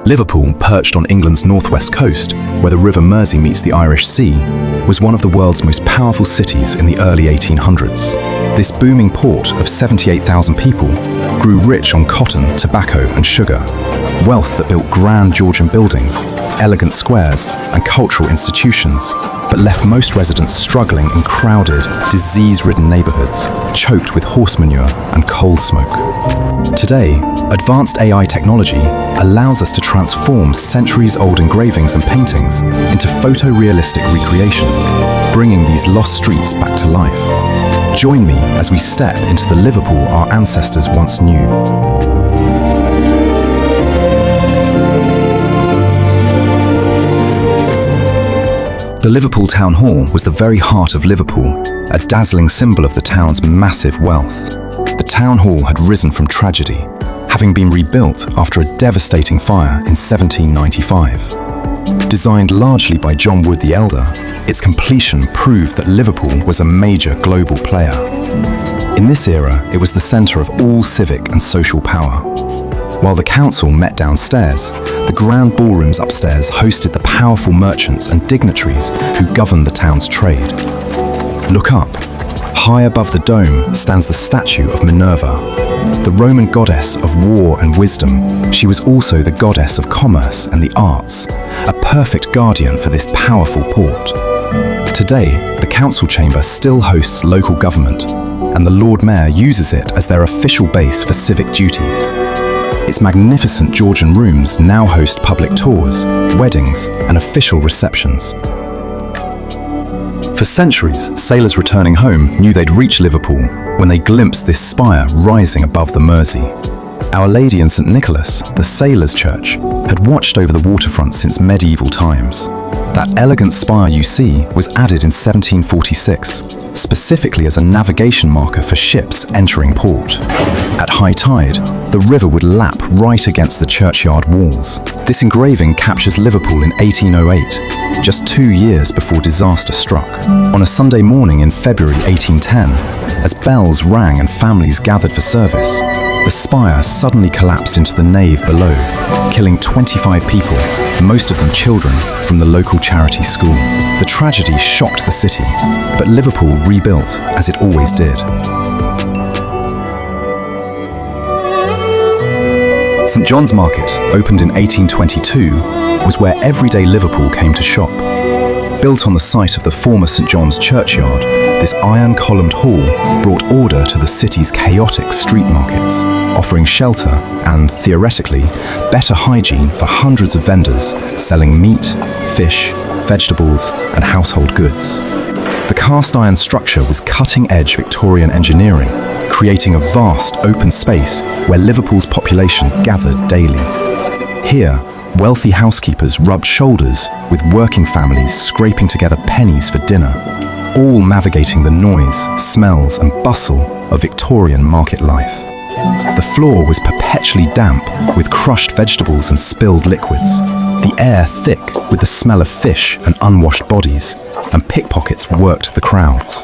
Liverpool, perched on England's northwest coast, where the River Mersey meets the Irish Sea, was one of the world's most powerful cities in the early 1800s. This booming port of 78,000 people grew rich on cotton, tobacco and sugar, wealth that built grand Georgian buildings, elegant squares and cultural institutions, but left most residents struggling in crowded, disease-ridden neighborhoods, choked with horse manure and coal smoke. Today, advanced AI technology allows us to transform centuries-old engravings and paintings into photorealistic recreations, bringing these lost streets back to life. Join me as we step into the Liverpool our ancestors once knew. The Liverpool Town Hall was the very heart of Liverpool, a dazzling symbol of the town's massive wealth. The town hall had risen from tragedy, having been rebuilt after a devastating fire in 1795. Designed largely by John Wood the Elder, its completion proved that Liverpool was a major global player. In this era, it was the centre of all civic and social power. While the council met downstairs, the grand ballrooms upstairs hosted the powerful merchants and dignitaries who governed the town's trade. Look up. High above the dome stands the statue of Minerva. The Roman goddess of war and wisdom, she was also the goddess of commerce and the arts, a perfect guardian for this powerful port. Today, the council chamber still hosts local government, and the Lord Mayor uses it as their official base for civic duties. Its magnificent Georgian rooms now host public tours, weddings, and official receptions. For centuries, sailors returning home knew they'd reach Liverpool when they glimpsed this spire rising above the Mersey. Our Lady and St. Nicholas, the sailors' church, had watched over the waterfront since medieval times. That elegant spire you see was added in 1746, specifically as a navigation marker for ships entering port. At high tide, the river would lap right against the churchyard walls. This engraving captures Liverpool in 1808, just 2 years before disaster struck. On a Sunday morning in February 1810, as bells rang and families gathered for service, the spire suddenly collapsed into the nave below, killing 25 people, most of them children, from the local charity school. The tragedy shocked the city, but Liverpool rebuilt as it always did. St. John's Market, opened in 1822, was where everyday Liverpool came to shop. Built on the site of the former St. John's churchyard, this iron-columned hall brought order to the city's chaotic street markets, offering shelter and, theoretically, better hygiene for hundreds of vendors selling meat, fish, vegetables, and household goods. The cast-iron structure was cutting-edge Victorian engineering, creating a vast open space where Liverpool's population gathered daily. Here, wealthy housekeepers rubbed shoulders with working families scraping together pennies for dinner, all navigating the noise, smells and bustle of Victorian market life. The floor was perpetually damp with crushed vegetables and spilled liquids, the air thick with the smell of fish and unwashed bodies, and pickpockets worked the crowds.